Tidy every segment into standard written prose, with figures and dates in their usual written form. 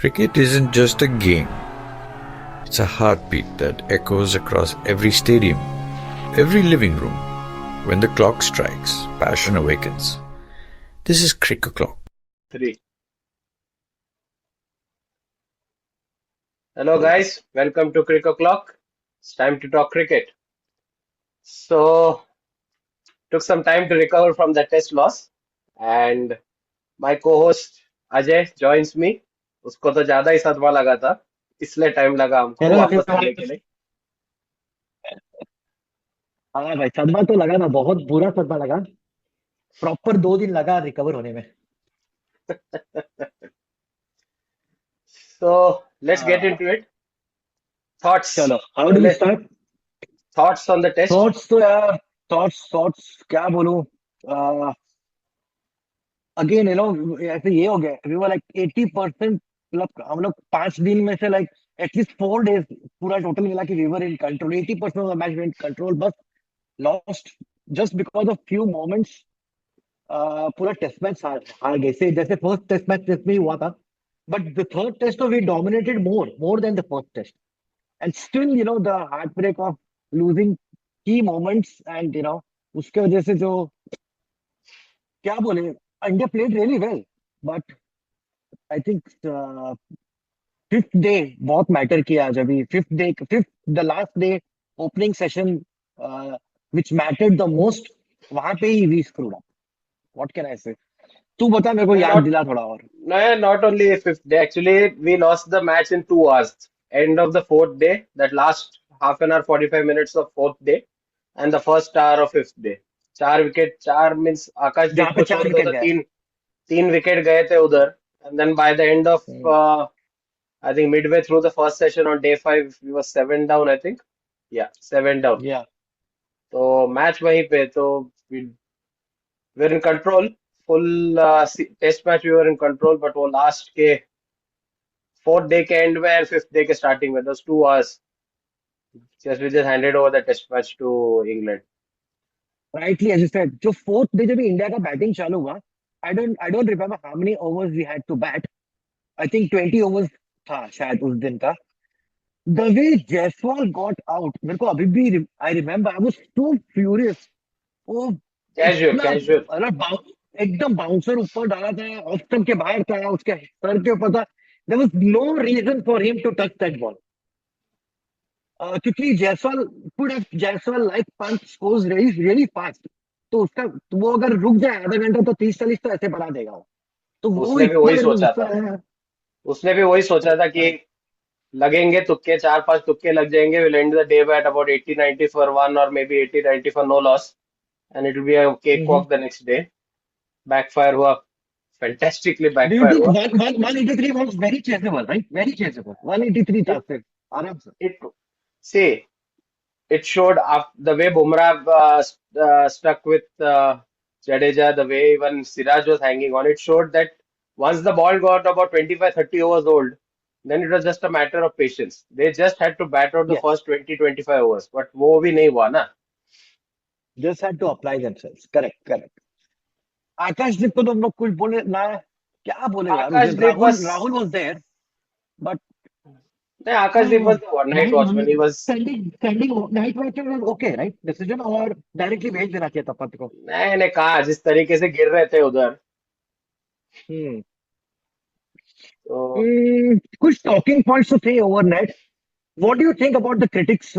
Cricket isn't just a game, it's a heartbeat that echoes across every stadium, every living room. When the clock strikes, passion awakens. This is Cricket Clock. Three. Hello, guys. Welcome to Cricket Clock. It's time to talk cricket. So, took some time to recover from the test loss, and my co-host Ajay joins me. उसको तो ज्यादा ही सदमा लगा था, इसलिए time लगा हमको hello वापस आने के एवरीवन। लिए. हाँ भाई, सदमा तो लगा ना, बहुत बुरा सदमा लगा। प्रॉपर 2 दिन लगा रिकवर होने में। So, let's get हाँ, into it. Thoughts. चलो, हाउ डू वी पहले start? thoughts on the test. Thoughts तो यार, थॉट्स क्या बोलूं। अगेन ऐसे ये हो गया, वी वर लाइक 80%। मतलब हम लोग 5 दिन में से लाइक एटलीस्ट 4 डेज पूरा टोटल मिला कि we were in control, 80% of the match in control, बस lost just because of few moments. पूरा टेस्ट मैच हार गए से, जैसे फर्स्ट टेस्ट मैच में ही हुआ था। But the third test we dominated more than the first test, and still the heart break of losing की मोमेंट्स, एंड उसके वजह से जो क्या बोले, India played really well, but I think fifth day बहुत मैटर किया आज। अभी fifth the last day opening session which mattered the most, वहां पे ही we screwed up. What can I say? तू बता, मेरे को No, याद not दिला थोड़ा और। no, not only fifth day. Actually, we lost the match in 2 hours. End of the fourth day, that last half an hour, 45 minutes of fourth day, and the first hour of fifth day. चार wicket, चार means जहाँ आकाशदीप पे को छोड़ चार दो wicket तो गए। तीन तीन विकेट गए थे उधर. And then by the end of hmm, I think midway through the first session on day 5, we were 7 down. I think, yeah, 7 down. या तो मैच वहीं पे तो we were in control. Full test match we were in control, but वो last के fourth day के and में and fifth day के स्टार्टिंग में those 2 hours just we just handed over the test match to England. Rightly as you said, जो fourth day जब India का batting चालू हुआ, I don't remember how many overs we had to bat. I think 20 overs था शायद उस दिन का। The way Jaiswal got out, मेरे को अभी भी I remember, I was so furious. वो Casual, इतना casual. एकदम बाउंसर ऊपर डाला था, ऑफ स्टंप के बाहर था, उसके सर के ऊपर था। There was no reason for him to touch that ball, क्योंकि Jaiswal like punch scores really really fast. तो उसका, तो वो अगर रुक जाए आधा घंटा तो 30-40 तो ऐसे बना देगा वो। तो वो उसने भी इतना वही मेरे को सोचा गुस्सा था. आया। उसने भी वही सोचा था कि लगेंगे तुक्के, 4-5 तुक्के लग जाएंगे, we'll end the day by at about 80-90 for one or maybe 80-90 for no loss, and it will be a hmm. cakewalk the next day. Backfire हुआ, fantastically Do you backfire think हुआ. 183 was very chaseable, right? Very chaseable. 183 था It सिर्फ, आराम से। it see, it showed the way Bumrah stuck with Jadeja, the way even Siraj was hanging on. It showed that once the ball got about 25-30 overs old, then it was just a matter of patience. They just had to bat out the Yes, first 20-25 overs. But वो भी नहीं हुआ ना. just had to apply themselves. Correct. आकाशदीप को तो हम लोग कुछ बोले ना, क्या बोले यार उस दिन। Akashdeep Rahul was Rahul was there, but no, Akashdeep was the one night watchman. He was standing night watcher was okay, right decision, और डायरेक्टली भेज देना चाहिए था पति को। मैंने कहा जिस तरीके से गिर रहे थे उधर. हम्म। तो कुछ टॉकिंग पॉइंट्स तो थे overnight. What do you think about the critics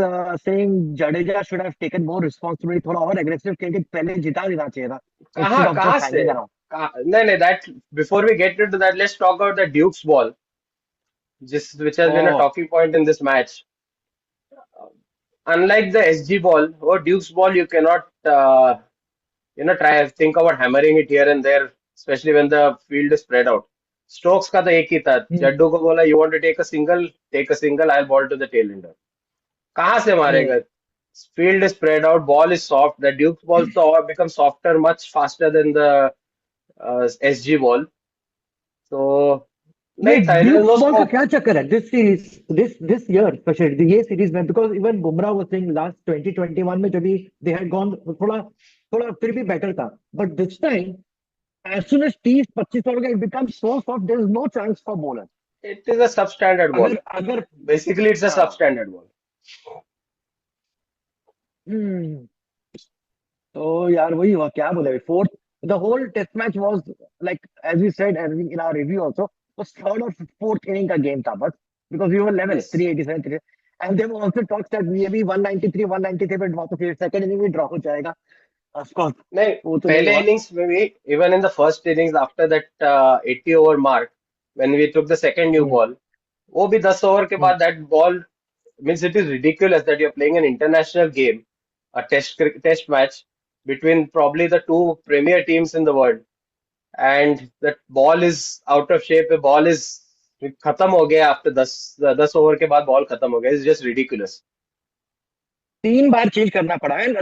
saying Jadeja should have taken more responsibility, थोड़ा और aggressive खेल के पहले जिता देना चाहिए था, instead कहाँ of कहाँ just से hanging around? नहीं नहीं that before we get into that, let's talk about the Duke's ball, which has been a Oh, talking point in this match. Unlike the SG ball or Duke's ball, you cannot try think about hammering it here and there, especially when the field is spread out. Stokes का तो एक ही था. hmm, Jaddu को बोला you want to take a single, I'll ball to the tail ender. कहाँ से hmm. मारेगा? Field is spread out, ball is soft. The Duke's balls तो become softer much faster than the SG ball. So ये नहीं था. There is Dukes no ball का scope. क्या चक्कर है this series, this year specially ये सीरीज में? Because even Bumrah was saying last 2021 में जब भी दे हैड गॉन, थोड़ा थोड़ा फिर भी बेटर था, but this time as soon as 30-25 over it becomes so soft, there is no chance for bowler. It is a substandard ball. अगर अगर Basically, it's a हाँ substandard ball. हम्म तो यार वही हुआ, क्या बोले fourth, the whole test match was like as we said in our review also, was third और फोर्थ इनिंग का गेम था बस, because we were level Yes. 387 3, and Dev also talks that maybe 193 193 पे ड्रॉ, तो फिर second inning में draw हो जाएगा, ऑफ कोर्स नहीं, वो तो नहीं पहले हुआ। innings में भी, even in the first innings after that 80 over mark, when we took the second new hmm ball, वो भी 10 ओवर के हम्म बाद that ball means it is ridiculous that you're playing an international game, a test match between probably the two premier teams in the world, and that ball is out of shape. The ball is खत्म हो गया after 10 over के बाद ball खत्म हो गया. It's just ridiculous. 3 bar change करना पड़ा, and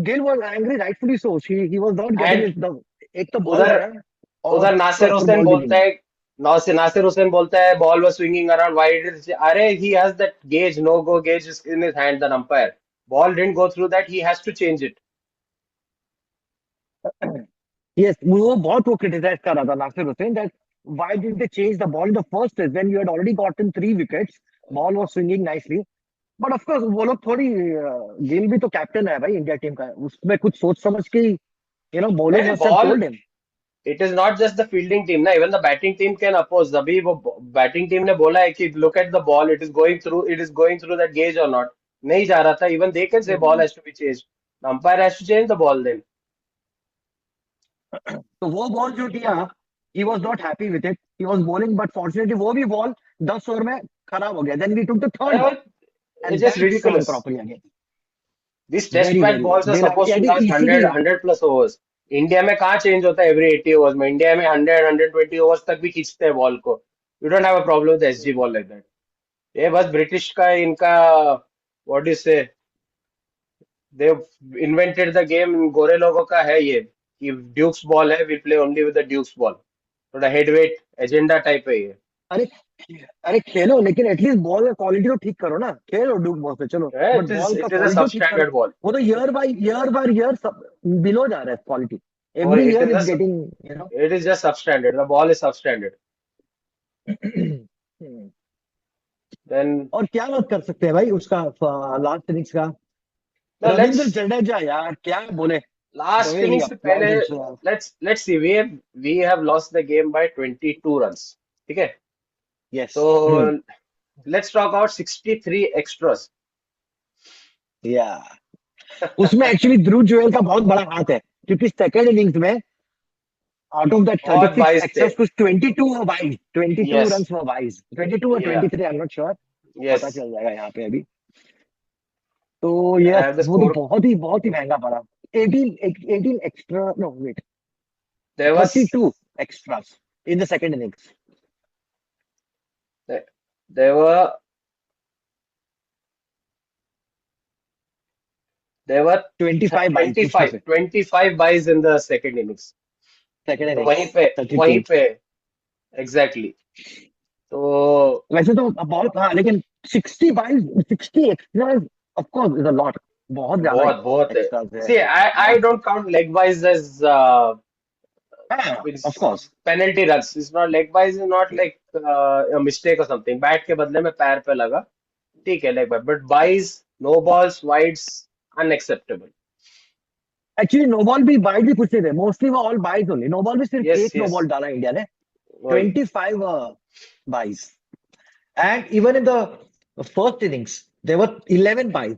Gill was angry rightfully so, he was not And getting the, एक तो बॉल उधर जा रहा है और उधर नासिर प्रॉपर हुसैन बॉल भी नहीं बोलता है। है, नासिर हुसैन बोलता है ball was swinging around wide. अरे he has that gauge, no go gauge is in his hand, the umpire. Ball didn't go through that, he has to change it. Yes, वो बहुत वो क्रिटिसाइज कर रहा था Nasser Hussain, that why did they change the ball in the first place when you had already gotten 3 wickets, ball was swinging nicely, but of course वो लोग थोड़ी गिल भी तो कैप्टन है भाई इंडिया टीम का, उसमें कुछ सोच समझ के बॉलर्स नहीं, must have ball, told him. it is not just the fielding team ना, even the batting team can oppose. अभी वो बैटिंग टीम ने बोला है कि look at the ball, it is going through that gauge or not. नहीं जा रहा था, even they can say ball has to be changed. The umpire has to change the ball then. तो वो बॉल जो दिया, he was not happy with it, he was bowling, but fortunately वो भी बॉल 10 ओवर में खराब हो गया, देन वी टुक द अरे थर्ड वो, ball it's and just that swung ridiculous. properly again. These test very match very balls are they supposed to last 100 इसीलिए 100 plus overs. India में कहाँ चेंज होता है एवरी 80 ओवर्स में? India में 100 120 overs तक भी खींचते हैं बॉल को. You don't have a problem with SG ball like that. ये बस ब्रिटिश का इनका, व्हाट डू से, दे इन्वेंटेड द गेम. गोरे लोगों का है ये कि ड्यूक्स बॉल है, we play only with the Dukes ball. थोड़ा हेडवेट एजेंडा टाइप है ये. अरे अरे खेलो, लेकिन एटलीस्ट बॉल का क्वालिटी तो ठीक करो ना, खेलो डूब बॉल से चलो, बट बॉल का इट इज अ क्वालिटी तो ठीक करो। Substandard ball. वो तो ईयर बाय ईयर सब बिलो जा रहा है क्वालिटी, और every it year is is getting you know it is just substandard. The ball is substandard. Then और क्या बात कर सकते हैं भाई उसका, लास्ट इनिंग्स का, now रविंद्र let's जडेजा यार क्या बोले, लास्ट द वे ही इनिंग्स से पहले, applied himself. let's see, we have lost the game by 22 runs. ठीक है. यस तो let's talk about 63 extras. या उसमें एक्चुअली ध्रुव जुएल का बहुत बड़ा हाथ है, क्योंकि सेकंड इनिंग्स में आउट ऑफ दैट बहुत 36 बाइस थे. एक्सेस कुछ 22 और 22 Yes. रन्स फॉर 22 और Yeah. 23, I am not sure, पता Yes. चल जाएगा यहाँ पे अभी। तो I ये have the वो तो score. बहुत ही महंगा पड़ा, 18 extra, no wait, There was 32 extras in the second innings. there were there were 25 byes उसमें से, 25 buys in the second innings. Second तो इनिंग्स वहीं 32। पे एग्जैक्टली. तो वैसे तो बहुत, हाँ लेकिन 60 byes 60 extras of course is a lot, बहुत ज्यादा बहुत बहुत है. एक्स्ट्रास है। See, I don't count leg buys as हाँ means of course, penalty runs. It's not, leg buys is not like a mistake or something. Bat के बदले में पैर पे लगा, ठीक है leg buy. But buys, no balls, wides, unacceptable. Actually no ball भी बाइज भी कुछ नहीं थे, मोस्टली वो all byes only, no ball भी सिर्फ Yes, एक नो yes. बॉल डाला इंडिया ने, वही. 25 buys, and even in the first innings there were 11 buys,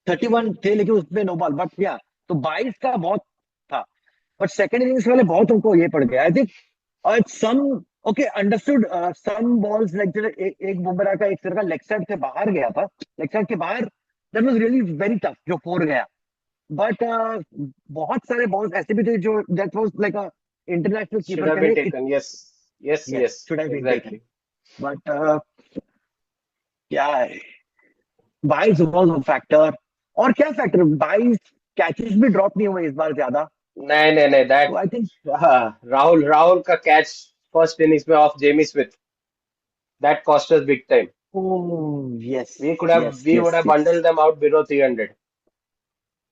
31 थे लेकिन उसमें नो बॉल, बट या तो 22 का बहुत था, बट सेकंड इनिंग्स वाले बहुत उनको ये पड़ गया I think. Some okay understood, some balls like एक बुमराह का एक तरह का लेग साइड से बाहर गया था, लेग साइड के बाहर, that was really very tough जो 4 गया, बट बहुत सारे बॉल्स ऐसे भी थे जो that was like a international Should keeper have के been लिए, taken. Yes, yes, yes yes. should have been taken, Exactly. But क्या है, बाइस वाज अ फैक्टर, और क्या फैक्टर, बाइस कैचेस भी ड्रॉप नहीं हुए इस बार ज्यादा, नहीं, तो आई थिंक राहुल का कैच फर्स्ट इनिंग्स में of Jamie Smith, that cost us big time. Yes We could have yes we would yes have yes, bundled them out below 300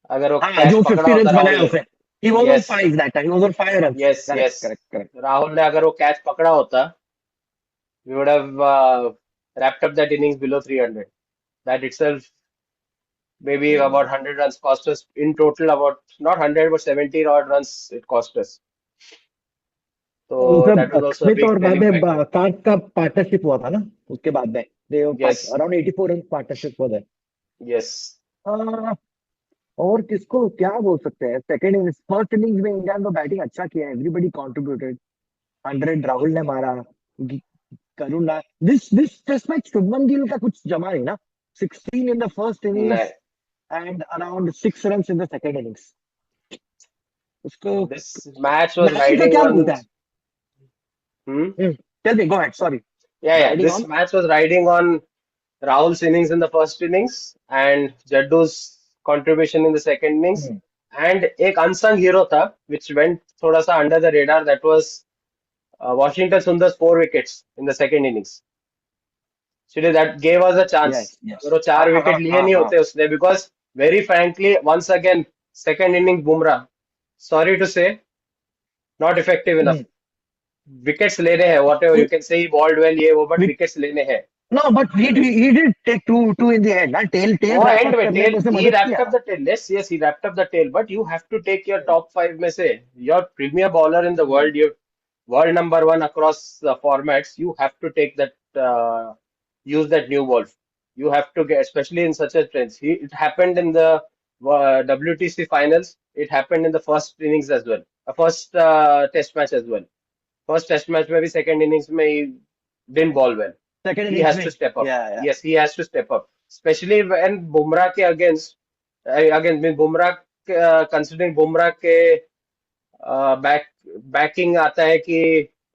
अगर वो हाँ कैच जो पकड़ा 50 होता रन राहुल बनाया ने. उसने, he was on yes, 5 that time, he was on 5 runs, yes, correct yes. Correct correct. Rahul ने अगर वो कैच पकड़ा होता we would have wrapped up that innings below 300. That itself maybe about 100 runs cost us in total, about not 100 but 70 odd runs it cost us. So that was मतलब also a Smith big और बाद telling में factor. Card का partnership हुआ था ना, उसके बाद में दे Yes, अराउंड 84 रन पार्टनरशिप हुआ yes. था। और किसको क्या बोल सकते हैं, सेकंड इनिंग्स फर्स्ट इनिंग्स में इंडिया ने तो बैटिंग अच्छा किया, एवरीबडी कंट्रीब्यूटेड। 100 राहुल ने मारा, Karun this test match Shubman Gill का कुछ जमा नहीं ना। 16 in the first No, innings and around 6 run in the second innings. उसको this match was मैच का riding क्या on. बोलता है? Hmm? Tell me, go ahead, sorry. Yeah. Riding This on. match was riding on Rahul's innings in the first innings and Jaddu's contribution in the second innings. And एक unsung hero था, which went थोड़ा सा under the radar. That was Washington Sundar's 4 wickets in the second innings. Actually, that gave us a chance. Yes yes, अगर वो हाँ 4 wicket हाँ लिए हाँ नहीं हाँ। होते उसने, because very frankly, once again, second inning Bumrah, sorry to say, not effective enough. Wickets लेने हैं, whatever you can say, he bowled well, ये वो, but wickets लेने हैं. No but he did take two in the end ना, tail tail वो wrap and up में करने टेल में उसने ही मदद रैप्ड किया। Up the tail, yes yes he wrapped up the tail, but you have to take your top 5 में से, your premier bowler in the world, your world number one across formats, you have to take that, use that new ball. You have to get, especially in such a trend. It happened in the WTC finals. It happened in the first innings as well. First test match as well. First test match, maybe second innings, he didn't ball well. Second He innings has में to step up. या Yes, he has to step up. Especially when Bumrah के against mean Bumrah, considering Bumrah के back backing आता है कि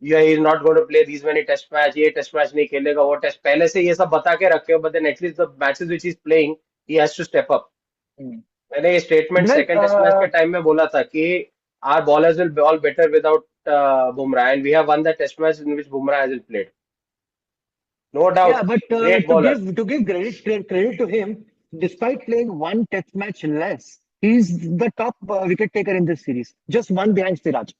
you is not going to play these many test match, ये test match नहीं खेलेगा, वो टेस्ट पहले से ये सब बता के रखे हो, but then at least the matches which is playing he has to step up. मैंने ये statement Well, second test match के टाइम में बोला था कि our bowlers will bowl better without Bumrah and we have won the test match in which Bumrah hasn't played. No yeah, doubt but great bowler. to give credit to him, despite playing one test match less, he's the top wicket taker in this series, just one behind Siraj.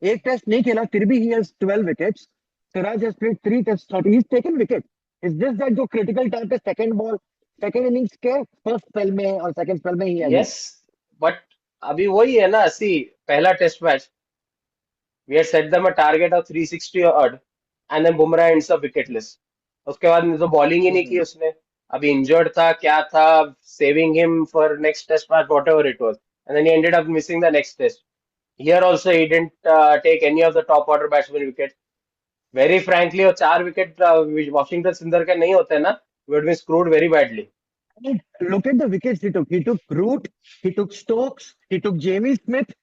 एक test नहीं खेला फिर भी he has 12 wickets. Siraj has played 3 tests, 30. He's taken wicket. It's just that जो critical time पे second ball, second innings के first spell में और second spell में he has yes, missed. But अभी वही है ना, सी पहला test match we had set them a target of 360 odd and then Bumrah ends up wicketless. उसके बाद तो बॉलिंग ही नहीं की उसने, अभी इंजर्ड था क्या था, saving him for next test match whatever it was, and then he ended up missing the next test. Here also he didn't take any of the top order batsman wicket. Very frankly वो 4 wicket Washington Sundar के नहीं होते ना, we would been screwed very badly. And look at the wickets he took. He took Root, he took Stokes, he took Jamie Smith.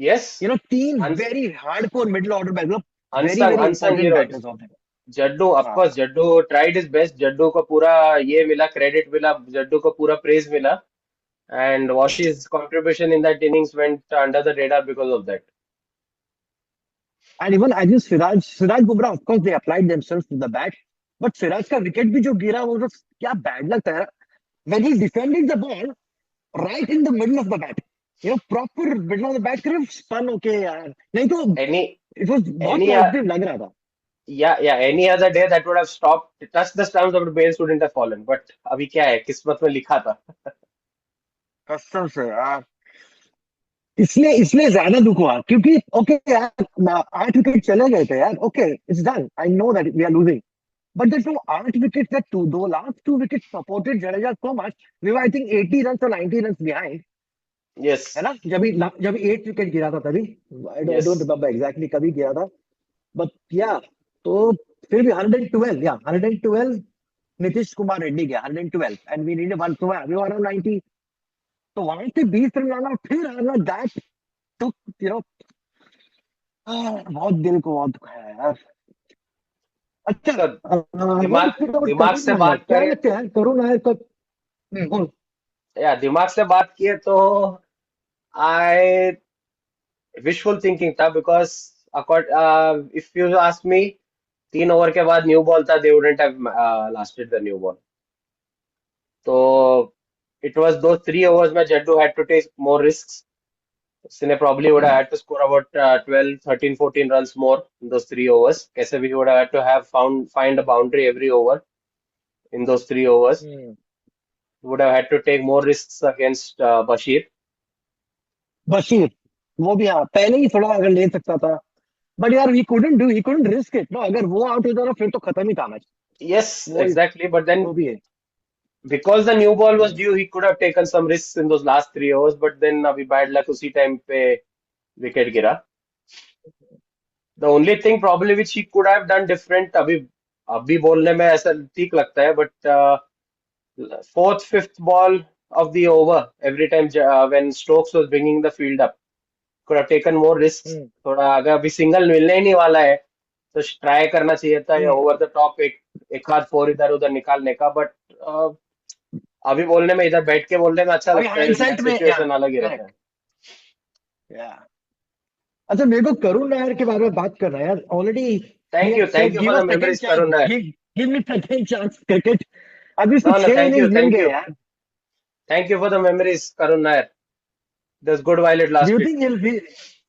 Yes, You know, तीन very hardcore middle order batters, very unsung very unsung important heroes. batters of them. Jaddu, of हाँ course Jaddu tried his best, Jaddu को पूरा ये मिला, credit मिला, जड्डू को पूरा praise मिला, and Washi's contribution in that innings went under the radar because of that. and even I just Siraj Bumrah, of course they applied themselves to the bat, but Siraj का wicket भी जो गिरा वो तो क्या bad लगता है when he defended the ball right in the middle of the bat. You know, proper middle of the bat सिर्फ spun okay यार, नहीं तो Any, it was बहुत any, positive लग रहा था। yeah, any other day that would have stopped, touched the stumps of the bales wouldn't have fallen. But अभी क्या है, किस्मत में लिखा था. कसम से यार, इसलिए इसलिए ज्यादा दुख हुआ क्योंकि ओके यार 8 विकेट चले गए थे यार, okay it's done, I know that we are losing, but that 8 wicket, that दो last 2 wicket supported Jadeja so much, we were I think 80 run और 90 रन बिहाइंड, Yes, है ना, जब 8 विकेट गिरा था तभी, I don't yes. Remember exactly कभी गिरा था, बट या तो फिर भी 112, या 112 नीतीश कुमार रेड्डी गया 112 एंड वी नीड वन, तो वी वर 90, तो वहां से 20 रन लाना फिर आना, दैट टुक यू नो, बहुत दिल को बहुत दुखा है यार। अच्छा तो दिमाग दिमाग से करुण नायर, बात क्या करें, लगता है करुण नायर को? बोल। या दिमाग से बात किए तो I wishful thinking था, because if you ask me, 3 over के बाद न्यू बॉल था, they wouldn't have lasted the new ball. तो it was those 3 overs में Jaddu had to take more risks. उसने probably would have had to score about 12, 13, 14 runs more in those 3 overs. कैसे भी he would have had to have find a boundary every over in those 3 overs. Hmm, Would have had to take more risks against Bashir. Bashir वो भी हाँ पहले ही थोड़ा अगर ले सकता था बट यार he couldn't risk it no अगर वो आउट हो जाता फिर तो खत्म ही था मैच Yes, वो exactly. But then वो भी है because the new ball was hmm, due, he could have taken some risks in those last 3 overs. But then अभी bad luck उसी time पे wicket गिरा. The only thing probably which he could have done different अभी बोलने में ऐसा ठीक लगता है but fourth fifth ball of the over every time when Stokes was bringing the field up could have taken more risks. हम्म, थोड़ा अगर अभी सिंगल मिलने ही नहीं वाला है तो ट्राई करना चाहिए था या हम्म। ओवर द टॉप एक आध फोर इधर उधर निकालने का बट अभी बोलने में इधर बैठ के बोलने में अच्छा अभी लगता है हाइंडसाइट मैच में या सिचुएशन अलग ही रहता है. करेक्ट या अच्छा मेरे को करुण नायर के बारे में बात करना है यार already he has thank said you give for a the second memories chance Karun Nair. Give me second chance cricket अभी उसको नो नो 6 इनिंग्स मिल गए यार thank you for the memories Karun Nair. That's good while it do you lasted. Think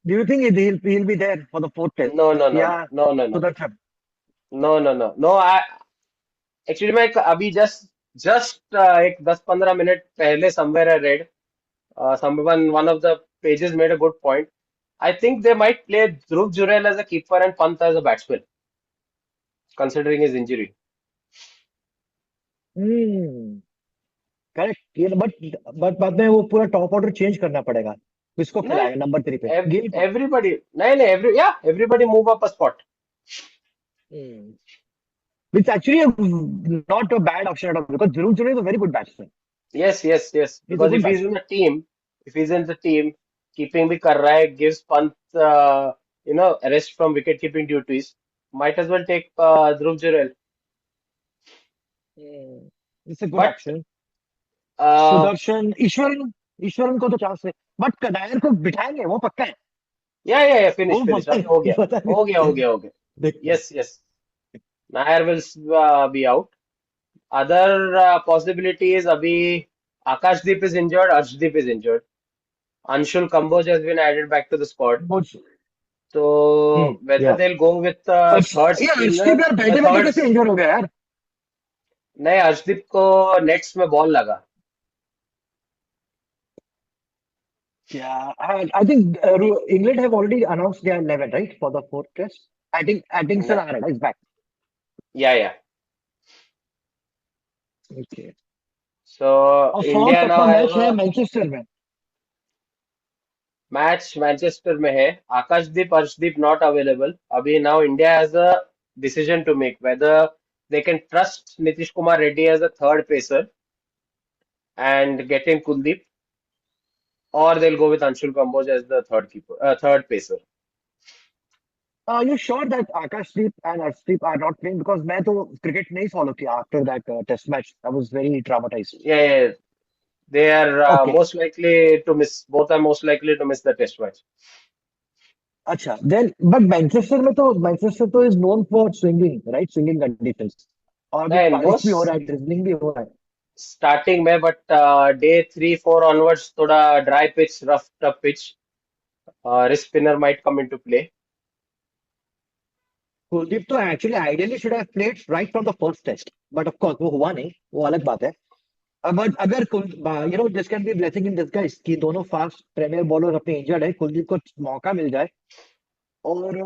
do you think he'll be there for the fourth test No, no, no, या no, no, no, no, Sudarshan no, no, no, no. I actually मैं अभी just एक 10-15 minute पहले somewhere I read someone one of the pages made a good point. I think they might play Dhruv Jurel as a keeper and Pant as a batsman, considering his injury. Hmm correct ये but बाद में वो पूरा top order change करना पड़ेगा किसको No, खिलाएगा number 3 पे गिल को everybody, no, everybody move up a spot. which actually not a bad option at all because Dhruv Jurel is a very good batsman Yes, yes, yes. he's a Because good batsman if he's in the team, keeping भी कर रहा है, gives Pant, rest from wicket keeping duties. Might as well take Dhruv Jurel. it's a good But option uh, Sudarshan Eswaran को तो chance है but कनायर को बिठाएंगे वो पक्का है yeah, वो finish. पता अभी हो गया, पता हो गया, हो नहीं गया, हो गया. देखते हैं Yes. Nair will be out. Other possibilities, abhi Akashdeep is injured, Arshdeep is injured. Anshul Kamboj has been added back to the squad. कुछ So whether या they'll go with third ये spinner, अर्शदीप यार the बैठे बैठे third, कैसे इंजर हो गया यार नहीं अर्शदीप को नेट्स में बॉल लगा. Yeah, I think England have already announced their 11, right, for the fourth test. I think Atkinson नहीं, Arada is back. yeah. Okay. So और फोर्थ India now अपना have मैच है a मैनचेस्टर में match Manchester में है. Akashdeep, Arshdeep not available. अभी now India has a decision to make whether they can trust Nitish Kumar Reddy as a third pacer and get in Kuldeep, or they'll go with Anshul Kamboj as the third pacer. Are you sure that Akashdeep and Arshdeep are not playing? Because मैं तो cricket नहीं follow किया after that test match. I was very traumatized. Yeah. They are Okay. most likely to miss. Both are most likely to miss the test match. अच्छा then but Manchester तो is known for swinging, right? Swinging conditions. और अभी नहीं बारिश भी हो most रहा है, drizzling भी हो रहा है. starting में, but day 3-4 onwards, थोड़ा dry pitch, rough, tough pitch. Wrist spinner might come into play. Kuldeep तो actually ideally should have played right from the first test. But of course वो हुआ नहीं, वो अलग बात है. बट अगर this can be blessing in disguise कि दोनों फास्ट प्रीमियर बॉलर अपने इंजर्ड है कुलदीप को मौका मिल जाए और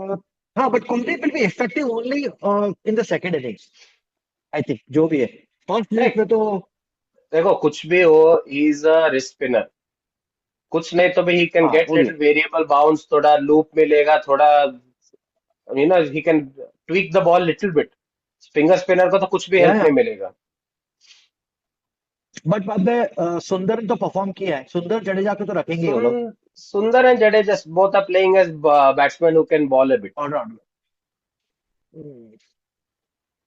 हाँ but Kuldeep will be effective only in the second innings I think जो भी है फर्स्ट इनिंग्स नहीं में तो देखो कुछ भी हो, he is a wrist spinner. कुछ नहीं तो भी he can हाँ get वो भी है little variable bounce, थोड़ा loop मिलेगा, थोड़ा he can tweak the ball little bit. Finger spinner को तो कुछ भी या हेल्प नहीं मिलेगा. बट बाद में सुंदर तो परफॉर्म किया है सुंदर जडेजा को तो रखेंगे वो लोग Sundar and Jadeja both are playing as batsmen who can ball a bit. All rounder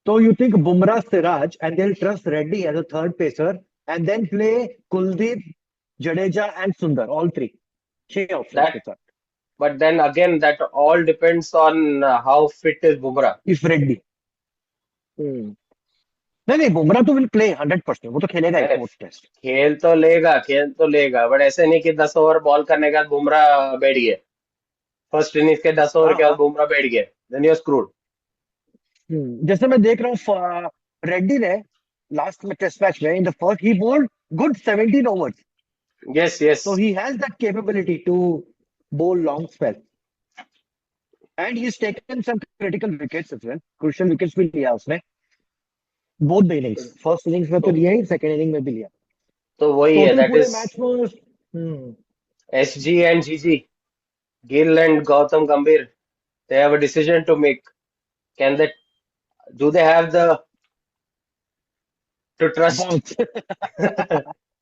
तो you think Bumrah Siraj and they will trust Reddy as a third pacer and then play Kuldeep Jadeja and Sundar all three 6 options के That, साथ but then again, that all depends on how fit is Bumrah. If Reddy नहीं नहीं, बुमराह तो will play 100%, वो तो खेलेगा ही अरे fourth test. खेल तो लेगा बट ऐसे नहीं कि 10 ओवर बॉल करने के बाद बुमराह बैठ गए। फर्स्ट इनिंग्स के 10 ओवर हाँ के बाद हाँ। बुमराह बैठ गए, देन यू स्क्रूड। जैसे मैं देख रहा हूँ रेड्डी ने लास्ट में टेस्ट मैच में in the first he bowled good 17 overs, yes yes. so he has that capability to bowl long spell, and he's taken some critical wickets as well, crucial wickets भी लिया उसने both the innings, first innings में तो तो लिया ही, second inning में भी लिया। तो वही है, टोटल दैट पूरे इज मैच में SG and GG, Gill and Gautam Gambhir. They have a decision to make. Can they, do they have the to trust bounce.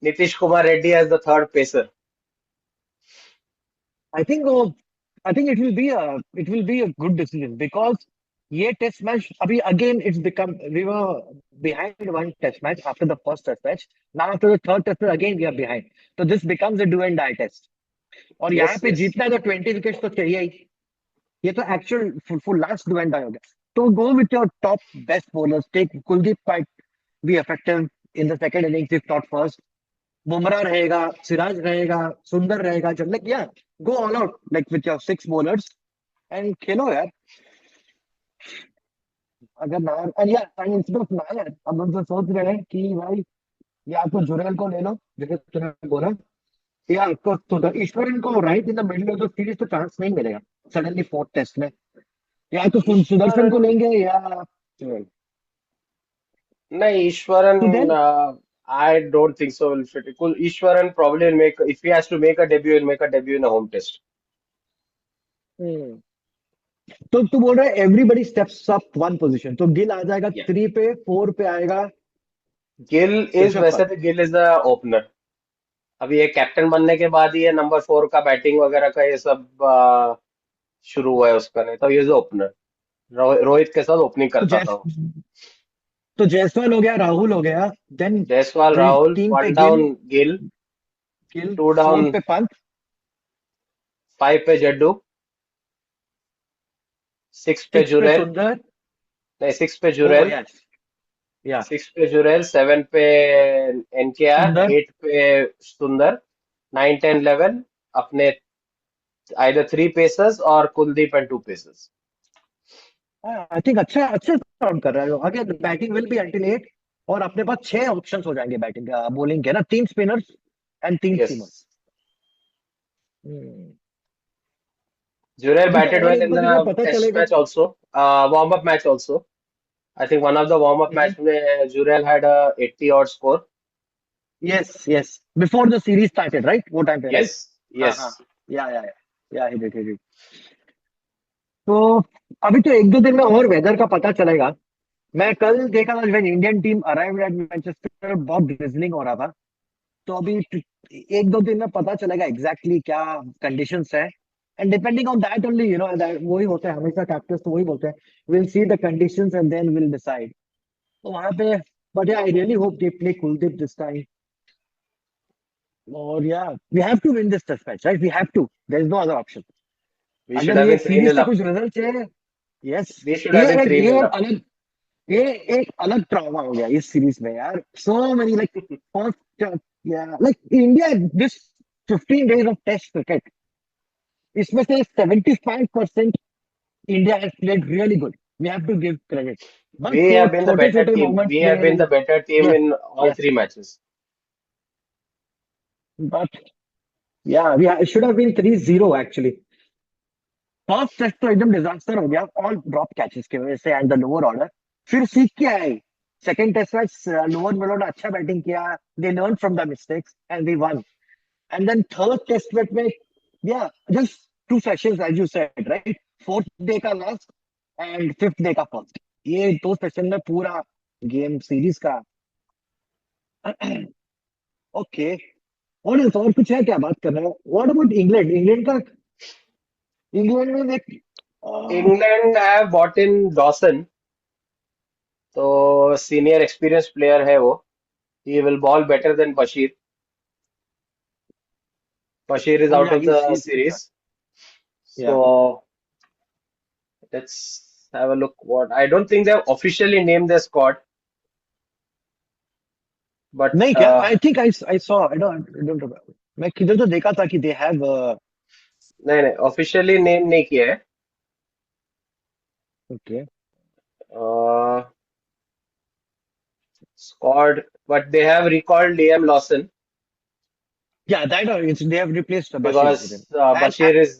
Nitish Kumar Reddy as the third pacer? I think I think it will be a good decision because ये test match अभी again it's become we were behind one test match after the first test match, now after the third test match again we are behind, so this becomes a do and die test, और यहाँ Yes, पे yes. जीतना है तो 20 wickets तो चाहिए ही, ये तो actual full last do and die हो गया। तो go with your top best bowlers, take Kuldeep might be effective in the second innings if not first, Bumrah रहेगा, सिराज रहेगा, सुंदर रहेगा, जब like yeah go all out like with your six bowlers and खेलो यार। अगर Nair and yeah and instead of Nair अब हम तो सोच रहे हैं कि भाई या तो जुरेल को ले लो जैसे तुमने बोला, या आपको तो ईश्वरन को right in the middle of the series तो चांस नहीं मिलेगा सडनली फोर्थ टेस्ट में, या तो सुदर्शन को Ishwaran, लेंगे या जुरेल। no, तो Ishwaran, then I don't think so will fit. Cool, Ishwaran probably will make, if he has to make a debut, he'll make a debut in a home test. तो तू बोल रहा है everybody steps up one position, तो गिल आ जाएगा Yeah. 3 पे, 4 पे आएगा गिल इज ऋषभ वैसे पंत। तो गिल इज द ओपनर। अभी ये कैप्टन बनने के बाद ही ये नंबर 4 का बैटिंग वगैरह का ये सब शुरू हुआ है उसका, नहीं तो ये इज ओपनर। रोहित के साथ ओपनिंग तो करता था जैस वो। तो जायसवाल हो गया, राहुल हो गया, देन जायसवाल, थ्री राहुल, 3 पे 1 गिल, डाउन गिल, गिल 2 4 डाउन पे पंत। 5 पे जड्डू, 6 पे 6 पे जुरेल, सुंदर। नहीं 6 पे ओ जुरेल, यस, या 6 पे जुरेल, 7 पे NKR, सुंदर। 8 पे सुंदर, 9 10 11 अपने either 3 पेसर्स और Kuldeep and 2 pacers. I think अच्छा अच्छा साउंड कर रहा है, again batting will be until 8, और अपने पास 6 ऑप्शंस हो जाएंगे बैटिंग बॉलिंग के ना, 3 spinners and 3 yes. Seamers. Jurel अभी तो batted और well एक in दो the दिन में पता test चलेगा। match also, warm-up match also. I think one of the warm-up match में Jurel had a 80 odd score. Yes yes, before the series started right, वो टाइम पे राइट। Yes, हाँ हाँ, yes. या ही डिड, ही डिड। तो अभी तो एक दो दिन में और वेदर का पता चलेगा। मैं कल देखा था when Indian team arrived at Manchester, बहुत ड्रिजलिंग हो रहा था, तो अभी एक दो दिन में पता चलेगा एग्जैक्टली क्या कंडीशंस है, and depending on that only you know, वही होता है हमेशा, कैप्टन्स तो वही बोलते हैं will see the conditions and then will decide. तो वहां पे but I really hope they play Kuldeep this time, और yeah we have to win this test match right, we have to, there is no other option. We should अगर have ये been series 3-0 से up. कुछ result है, yes, We should have been 3-0 ये एक up. अलग, ये एक अलग ट्रॉमा हो गया इस सीरीज में यार, सो मेनी लाइक फर्स्ट, या like India this 15 days of test cricket, इसमें से 75% India has played really good, we have to give credit, but We वो have been the छोटे better छोटे team. Moments We have been में, the better team yes in all yes, 3 matches. But या we should have been 3-0 actually. First test तो एकदम disaster हो गया, all drop catches की वजह से एंड द लोअर ऑर्डर, फिर सीख के आए। सेकंड टेस्ट मैच लोअर मिलों ने अच्छा बैटिंग किया, they learn from the mistakes and we won, and then third test match में yeah just 2 sessions as you said right, fourth day का लास्ट एंड फिफ्थ डे का first, ये 2 session में पूरा गेम सीरीज का। Okay, और कुछ है क्या बात कर रहे हो, व्हाट अबाउट इंग्लैंड, इंग्लैंड का, इंग्लैंड में एक England have bought in Dawson, तो सीनियर एक्सपीरियंस प्लेयर है वो। He will ball better than Bashir. Bashir is out या of the series. या So let's have a look. What I don't think they've officially named their squad. but नहीं क्या, I think I saw, I don't मैं किधर तो देखा था कि दे हैव नहीं नहीं ऑफिशियली नेम नहीं किया है. Okay, Squad, but they have recalled Liam Lawson yeah, that it's they have replaced Bashir with him. because And Bashir is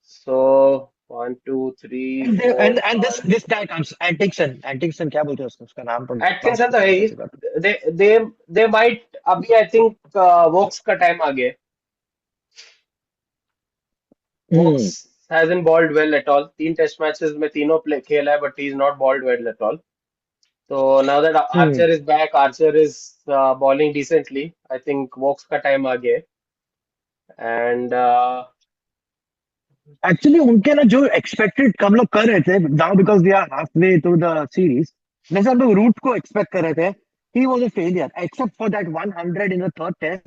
so 1, 2, 3, and they, 4, and 5. this guy comes Atkinson क्या बोलते हैं उसका नाम तो नाम Atkinson तो पता है नहीं ही. बचेगा. they might अभी I think Vokes का टाइम आ गया है. Hmm. Vokes hasn't bowled well at all. 3 test matches में तीनों प्ले खेला है but he's not bowled well at all. So now that Archer hmm. is back, Archer is bowling decently. I think Vokes का time आ गया है. And actually उनके ना जो एक्सपेक्टेड हम लोग कर रहे थे now because they are half way through the series, जैसे हम लोग रूट को एक्सपेक्ट कर रहे थे, he was a failure except for that 100 in the third test.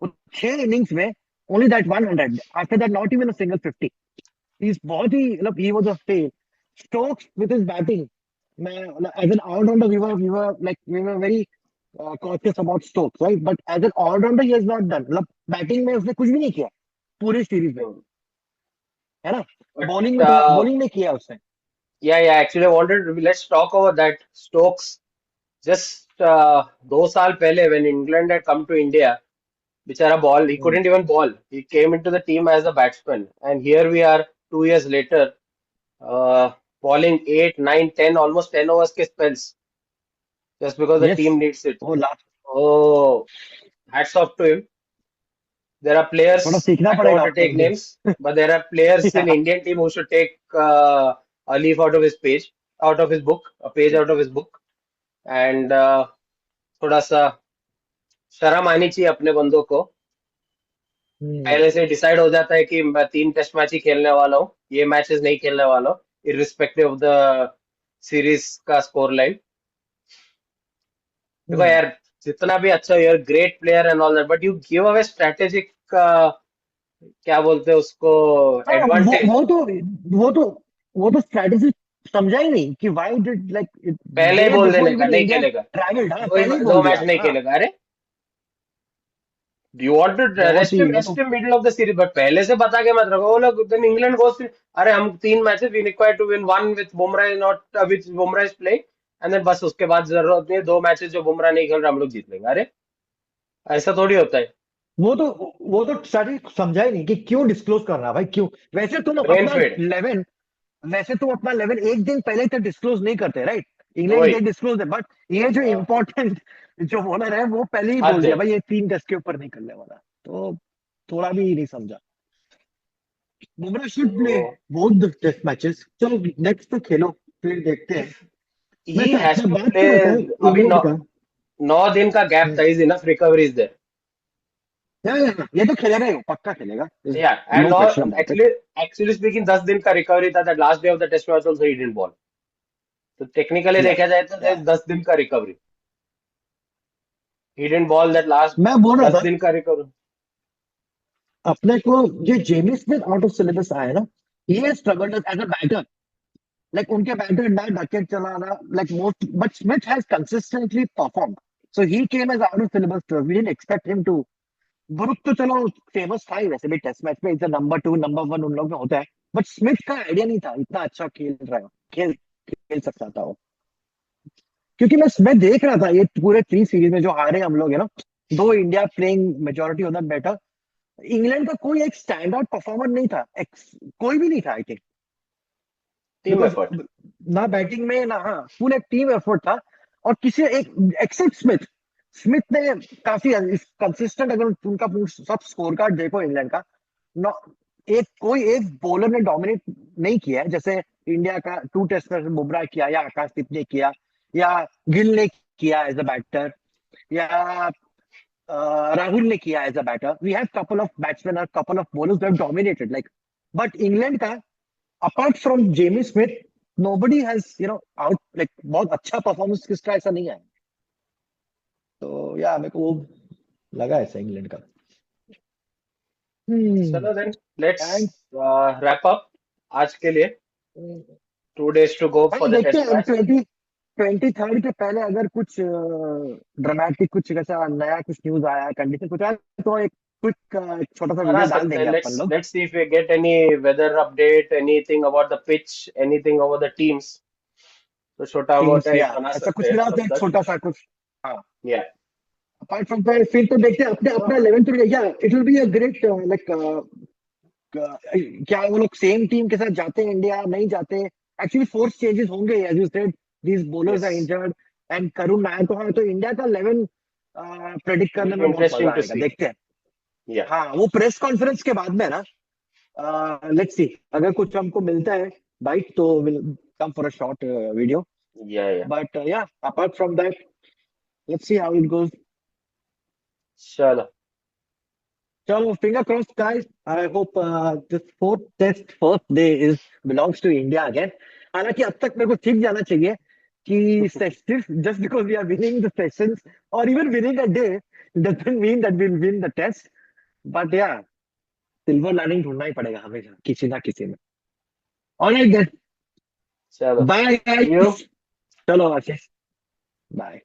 वो 6 इनिंग्स में only that 100, after that not even a single 50. Is बहुत ही मतलब ही was a fail. Stokes with his batting, मैं as an all rounder we were very cautious about Stokes, right, but as an allrounder he has not done. मतलब batting में उसने कुछ भी नहीं किया पूरी सीरीज में, है ना. but बॉलिंग में तो बॉलिंग में किया उसने. yeah, actually I wanted let's talk over that. Stokes just 2 साल पहले when England had come to India, बेचारा ball he couldn't even ball. He came into the team as a batsman, and here we are 2 years later, uh, bowling 8, 9, 10, almost 10 overs के spells just because the yes, team needs it. वो last Oh, hats off to him. There are थोड़ा players, सीखना I don't want पड़ेगा to आपको take एक दिन. names, but there are players in Indian team who should take a leaf out of his page, out of his book, a page out of his book, and थोड़ा सा शर्म आनी चाहिए अपने बंदों को. पहले से डिसाइड हो जाता है कि मैं 3 टेस्ट मैच ही खेलने वाला हूँ, ये मैचेस नहीं खेलने वाला हूँ, इरिस्पेक्टिव ऑफ द सीरीज का स्कोर लाइन. देखो यार, जितना भी अच्छा यार great player and all that, but you give away strategic, क्या बोलते हैं उसको, हाँ, एडवांटेज. वो तो स्ट्रेटेजी समझा ही नहीं कि व्हाई डिड लाइक पहले ही डे बोल बिफोर देने का इवन नहीं इंडिया खेलेगा, ट्रैवल्ड. हाँ, दो ही पहले ही दो बोल मैच दिया. नहीं हाँ, खेलेगा. अरे यू वांट टू बहुत रेस्ट ही हिम, वो तो. Rest him middle of the series, but पहले से बता के मत रखो. वो लोग देन इंग्लैंड गोस, अरे हम 3 matches we require to win one with Bumrah is not, with Bumrah is playing, and then बस उसके बाद जरूरत नहीं है, 2 मैचेस जो बुमराह नहीं खेल रहा हम लोग जीत लेंगे. अरे ऐसा थोड़ी होता है. वो तो वो तो स्ट्रेटेजी समझा ही नहीं कि क्यों डिस्क्लोज करना भाई, क्यों. वैसे तुम ब्रेन अपना फेड. 11 वैसे तुम अपना 11 एक दिन पहले तक डिस्क्लोज नहीं करते, राइट. इंग्लैंड वही दे डिस्क्लोज है, बट ये जो हाँ, इम्पोर्टेंट जो बॉलर है वो पहले ही बोल हद दिया है. भाई ये 3 टेस्ट के ऊपर नहीं करने वाला, तो थोड़ा भी नहीं समझा. बुमराह शुड प्ले तो बोथ द टेस्ट मैचेस. चलो नेक्स्ट तो खेलो, फिर देखते हैं. इफ मैं ही हैज मैं टू बात प्ले, कर रहा था अभी इंग्लैंड का. 9 दिन का गैप था, is enough, recovery is there. ये तो खेलेगा ही, पक्का खेलेगा. Yeah, and no now question about it. actually speaking, 10 दिन का रिकवरी था. That last day of the test match also he didn't bowl. तो टेक्निकली या देखा जाए तो या 10 दिन का recovery. He didn't bowl that last मैं बोल रहा 10 था दिन का रिकवरी. अपने को ये Jamie Smith out of syllabus आया ना, ये struggled as a batter. Like उनके बैटर ना डकेट चलाना like most, but Smith has consistently performed. So he came as out of syllabus, we didn't expect him to. Brook तो चलो famous था ही वैसे भी टेस्ट मैच में, इज नंबर 2 नंबर 1 उन लोग में होता है, बट स्मिथ का आइडिया नहीं था इतना अच्छा खेल रहा है, खेल खेल सकता था वो. क्योंकि मैं देख रहा था ये पूरे 3 सीरीज में जो हारे हम लोग है ना, दो India playing majority of the better, England का कोई एक स्टैंड आउट परफॉर्मर नहीं था. कोई भी नहीं था I think, team because effort. ना बैटिंग में ना, हाँ, फुल एक टीम एफर्ट था. और किसी एक एक्सेप्ट स्मिथ, स्मिथ ने काफी कंसिस्टेंट, अगर उनका सब स्कोर कार्ड देखो इंग्लैंड का, नौ एक कोई एक बॉलर ने डोमिनेट नहीं किया है जैसे इंडिया का 2 टेस्ट में बुमराह किया, या आकाशदीप ने किया, या गिल ने किया एज अ बैटर, या राहुल ने किया as a batter. We have couple of batsman और couple of bowlers that dominated like, but England का apart from Jamie Smith nobody has out like बहुत अच्छा परफॉर्मेंस किसका ऐसा नहीं है. तो या मेरे को वो लगा ऐसा इंग्लैंड का. चलो then let's and wrap up आज के लिए. 2 days to go for the देखते test हैं match. M20. 23rd के पहले अगर कुछ ड्रामेटिक कुछ ऐसा नया कुछ न्यूज आया कंडीशन कुछ आया तो एक क्विक छोटा सा बना वीडियो डाल सकते हैं. देंगे अपन Let's लोग. let's see if we get any weather update, anything about the pitch, anything over the teams. तो छोटा टीम्स मोटा या एक बना ऐसा सकते कुछ हैं मिला तो तब एक तक. छोटा सा कुछ. हाँ. या. अपार्ट फ्रॉम दैट फिर तो देखते हैं अपने अपना 11th में. या it will be a great like क्या वो लोग सेम टीम के साथ जाते हैं इंडिया नहीं जाते. एक्चुअली फोर्स चेंजेस होंगे as you said. These bowlers are Yes. Injured and Karun Nair तो. हाँ तो इंडिया का 11 प्रेडिक्ट Will करने be में बहुत मजा interesting to आएगा. see. देखते हैं. Yeah. हाँ वो प्रेस कॉन्फ्रेंस के बाद में है ना. लेट्स सी अगर कुछ हमको मिलता है बाइट तो will come for a short video. Yeah. Yeah. But या apart from that let's see how it goes. चलो. चलो finger cross guys. I hope this fourth test first day is belongs to India again. हालांकि अब तक मेरे को सीख जाना चाहिए कि सिर्फ just because we are winning the sessions और even winning a day doesn't mean that we will win the test. But या सिल्वर लाइनिंग ढूंढना ही पड़ेगा हमेशा किसी ना किसी में. Alright then. चलो. Bye See you. गाइस. चलो आशीष. बाय.